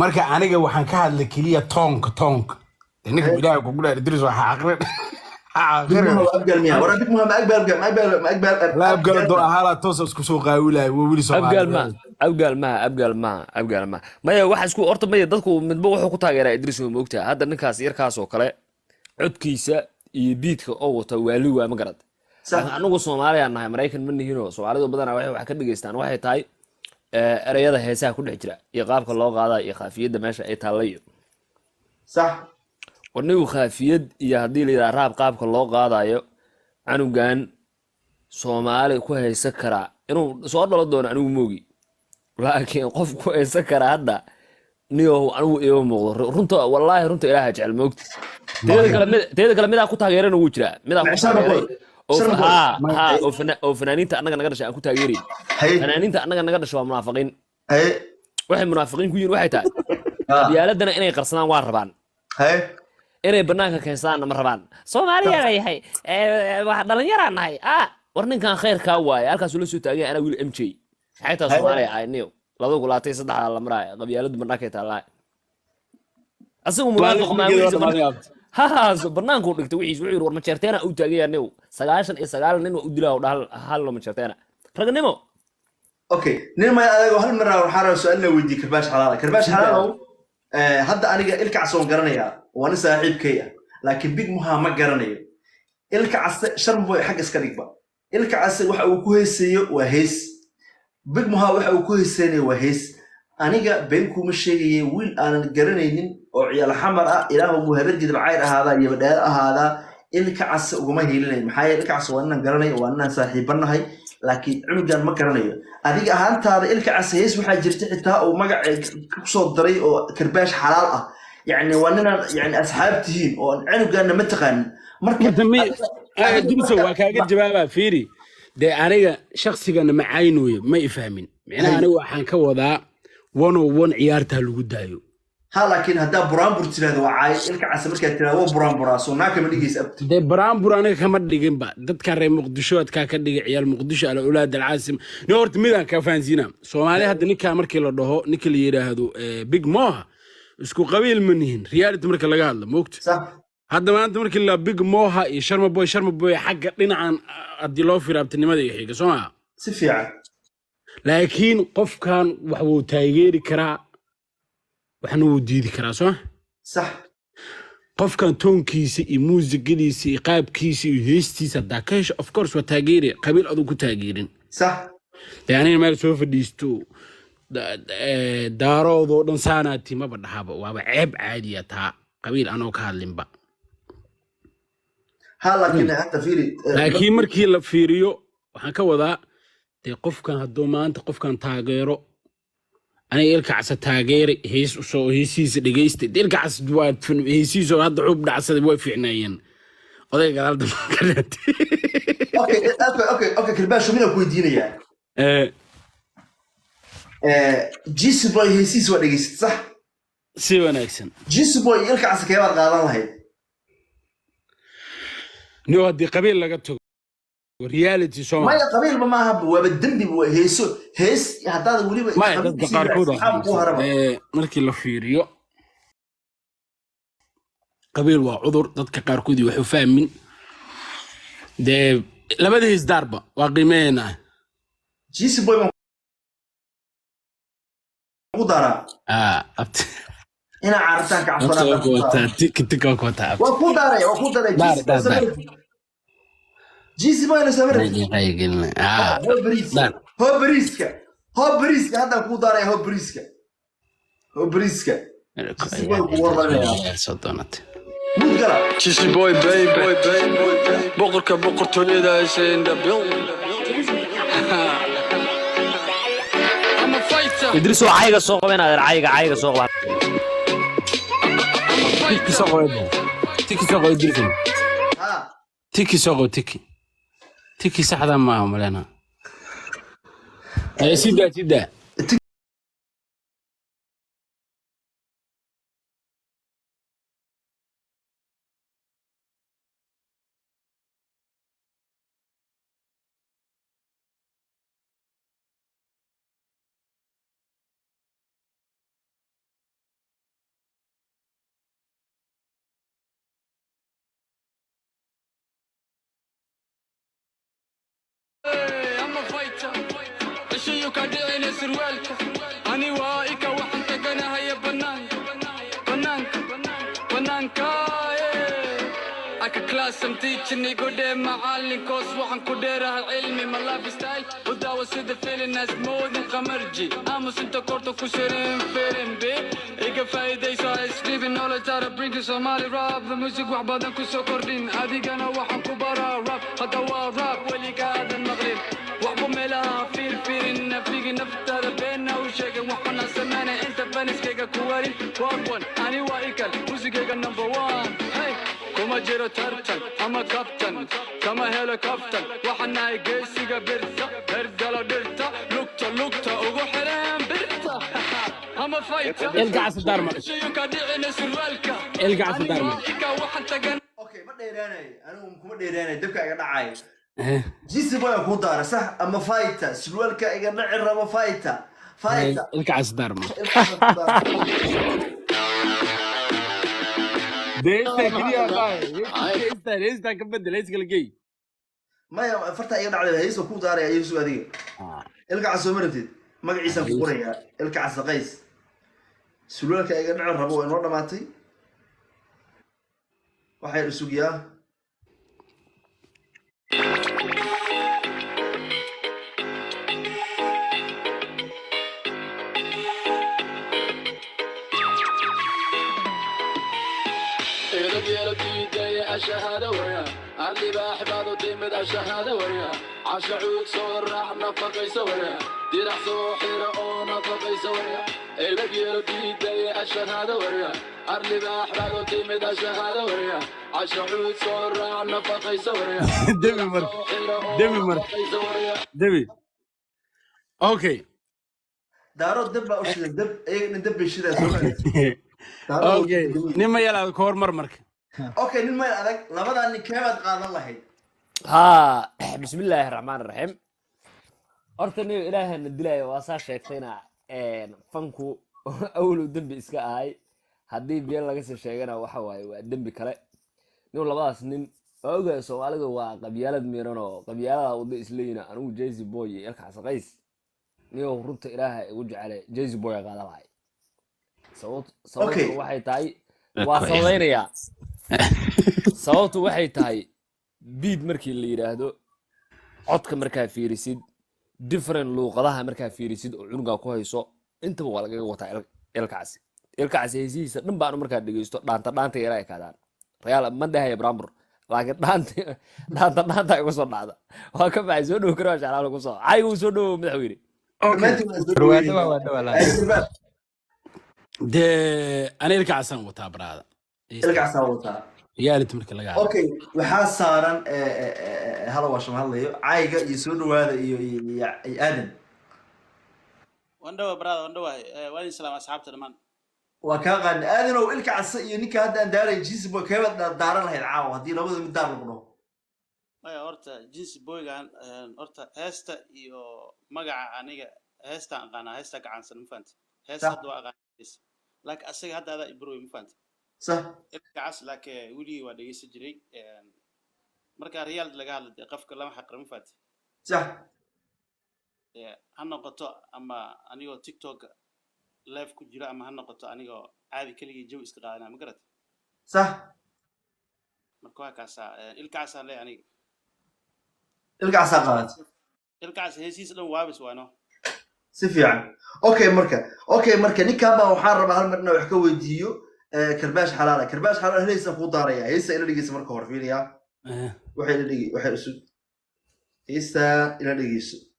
marka aniga waxaan ka hadlay keliya toonka ninka هاي bilaaha kugu dhaar Idris waxa aqrin بيج aqrin مها وأبقى المياه ورا بيج مها ما la abgal do أبقى ahala toos isku soo qaawilay wili abgaal ma Soomaaliyeed abgaal ma maya waxa isku horta maya dadku midba wuxuu ku taageeraa Idris oo moogtaa hadda ninkaas yarkaas oo kale codkiisa iyo beatka oo wata waali waa ma garad صح anagu Soomaaliya nahay Mareykan ma nihino Soomaalidu badanaa waxay wax ka dhageystaan waxay tahay erayada heesaha ku dhex jira iyo qaabka loo qaadaa iyo khaafiyada meesha ay taalayo صح warnigu khaafiyad iyo hadii la yiraahdo raab qaabka loo qaadayo canugan Soomaali ku haysan kara inuu soo dhalo doono anigu moogi laakiin qof ku haysan kara hadda niyo anigu iyo muuqdo runta wallahi runta ilaahay jecel moogti teeda kale mid ku taageerana wuu jira mid ku taageeray oo fanaaniinta annaga naga dhashay aan ku taageeray هاي fanaaniinta annaga naga dhashay waa munaafiqiin هاي waxay munaafiqiin ku yihiin waxay tahay diyaaladana inay qarsanaan waa rabaan هاي inay banaanka keensadaan ma rabaan Soomaaliya yahay wax dhalinyaraan nahay war ninkan khayrka waaye halkaas uu la soo taagay ana wiil MJ xayta Soomaaliya ay niyo laba gulaatay saddex la maray qabyaalada banaanka taala asagu munaafiq ma wiil ha banaanku dhigtay wixii wuxuu war ma jeerteena uu taagay niyo 99 nin u dilaa dhaal hal ma jeerteena ragnimo اوكي نيما ادغو هل مره waxaan su'aal weydiin karbash xalaal hadda aniga ilka casoon garanaya waan saaxiibkay laakiin big muha ma garanayo ilka cas sharm boy xaq iska dhigba ilka cas waxa uu ku heesayo waa hees big muha waxa uu ku heesayo waa hees aniga been kuma sheegay wiil aan garanaynin oo ciyaal xamar ah ilaahu muhabar jidib cayr ahaada iyo dheer ahaada ilka cas ugu ma heelinay maxay ilka cas waan garanayo waan saaxiibanahay laakiin cunugan ma garanayo adiga ahaantaada ilka casays waxa jirta xitaa oo magac ku soo daray oo karbash xalaal ah yani wanina yani asxaabtihiin oo cunugan ma taqaan marka Idris waa kaaga jawaaba fiiri de aniga shakhsigana ma caynooyo ma ifahmin macnaha aniga waxaan ka wadaa 101 ciyaarta lagu daayo ها لكن هذا برامبر تلاذ وعاي إلك عسى مركز تلاذ وبرامبر سوناك من يجي سبت de brambur aniga kama dhigin ba dadka reer Muqdisho ka dhigay ciyaal Muqdisho ala awlaad al-Caasim ni horta midaan ka faansiina Soomaali hadda ninka markii la dhaho ninka la yiraahdo Big Moha isku qabiil manihin reality marka laga hadlo moogta صح hadda maanta markii la Big Moha iyo Sharma Boy xagga dhinacan hadii loo firaabtinimada iyo xiga Soomaa سفيع laakiin qofkan wax uu taageeri karaa waxna uu diidi karaa soo صح qofkan toonkiisa iyo muusigadiisa iyo qaabkiisa iyo heestiisa daakeesh of course waa taageeri qabiil adu ku taageerin صح yani meel soo fadhiisto daaroodo dhan saanaati ma badhaaba waaba ceeb caadi ah taa qabiil anoo ka hadlinba ها لكن حتى فيري laakiin markii la fiiriyo waxaan ka wadaa de qofkan hadduu maanta qofkan taageero aniga ilka cas taageeri hees soo heesiisa dhageystay ilka cas waa heesiisa hadda xub dhacsaday way fiicnaayeen odayga galaalda اوكي كرباش مين اكو يدينيا جيس بوي هيسيس ودغيست صح si wanaagsan جيس بوي إلك عسى كيبار قادان لهيد niyo haddii qabiil laga tago reality ما Soomaali يا قبيل ما هب وبالدنبي هيسو هيس هذا ولي ma dadka qaarkood markii la fiiriyo qabiil waa cudur dadka qaarkood waxay fahmin de labada isdarba waa qiimeena جيس بوي مقدرة abti هنا عرفتك عفوا تيك كوتا وقدرة جيس بوي نسمر هو بريسكا هذا قدرة هو بريسكا مقدرة Cheesy boy, baby. Boqorka boqortooyada is in the building. I'm a fighter. Idris oo cayga soo qabanaya cayga soo qaban tiki saxda ma amalena sida I'm a fighter الشيو كادعين سروالك أني وايكا وحنت قنا هيا بنانكا أكا كلاس متيجني قدام معالي كوس وحن كديرها علمي ما لايف ستايل وداوة سيد فيل الناس مودن قمرجي أمس انت كورتو كسرين فيرين بي إيقا فايدي ساي سكريبين نولا تارا برينك سومالي راب الموسيق وحبادن كسو كوردين أديق أنا وحن كبارا راب هدوا راب ولي قاد المغرب وحبو ميلها فيرين فيق نفتا بينا وشيقا وحنا سمانا انت فانس كيقا كوارين واقوان أني وايكا موسيقى نمبر وان هاي كما جيرو ترتل أما كابتن كما هيليكوبتر وحنا يقيسيقا برتا هردالا درتا لوكتا وغو حرام برتا أما فايتا القع صدار مرك شيو كادعين سروالكا القع صدار مرك اوكي ما dheeraanay anigu kuma dheeraanay dabka iga dhacay jisi boy ku daara sax ama fighter sulwalka iga dhaci rabo fighter القع صدار مرك ديستا كليا باي ديستا كبد ليس كلجي maya farta iga dhacday hayso ku daaray ayuu adiga ilka soo martid magaciisa ku qoraya ilka qays sulwalka iga dhaci rabo inoo dhamaatay waxay isugiyaa الشهادة ويا اللي بحفظ وتمد الشهادة ويا عشعود صور راح نفق يسويا ديرح صوحي رقو نفق يسويا اللي بيربي دي الشهادة ويا اللي بحفظ وتمد الشهادة ويا عشعود صور راح نفق يسويا دمي مرك دمي اوكي دارو دب او شيء دب ايه ندب شيء اوكي نما يلا كور مرمرك اوكي nin meel adag labadan nin keebad qaadan lahayd ها بسم الله الرحمن الرحيم أرتني إلهي ندلي واسع شيكتنا فنكو أول دم بإسكا هاي هدي بيان لقيس الشيكنا وحواي ودم بكلا نقول لباس نين أوجا سوالك وقبيلة ميرانو قبيلة ودي إسلينا أنو جيزي بوي يلك عسقيس نيو رنت إلهي وجه عليه جيزي بوي قال هاي صوت واحد تاي وصلينيا sababtu waxay tahay beat markii la yiraahdo codka markaa fiirisid different luqadaha markaa fiirisid oo cunuga ku hayso intaba waa laga wataa ilkaasi heesiisa dhan baan markaa dhageysto dhaanta yara ay kaadaan real ma dhahay bramber laakiin dhaanta ay ku soo dhacda waa ka baxay soo dhow karo shaqada ku soo ay uu soo dhow madaxweyne de ana ilkaasan wataa brada ilkaas wataa يالت مركي لغا اوكي waxaa saaran hal waasham hadlayo cayga iyo soo dhawaada iyo aadan wandhawa brada wandhawa waan islaam asxaabta dhamaan waa ka qaan aadan oo ilka cas iyo ninka hadda aan daaray jinsi boy keebad daaran lahayd caawa hadii labada mid daar noqdo maya horta jinsi boygan horta heesta iyo magaca aniga heesta aqaana heesta gacansan ma fahanti heesta waa aqaan laakiin asaga hadda ada ibro ma fahanti صح الكعس لك ولي ودي سجري مركا ريال لقال قفك لما حقر مفات صح أنا قطع أما أنيو تيك توك لايف كجرا أما أنا قطع أنيو عادي كلي جو استقالنا مقرت صح مركوا كاسا الكعس لا يعني الكعس قالت الكعس هي سيس لو وابس وانو سفيان اوكي مركا نيكابا waxaan rabaa hal marna wax ka weydiiyo كرباش حلال ليس كو داريا هيسا الى دغيس marka hor fiiriya waxay isu هيسا الى دغيس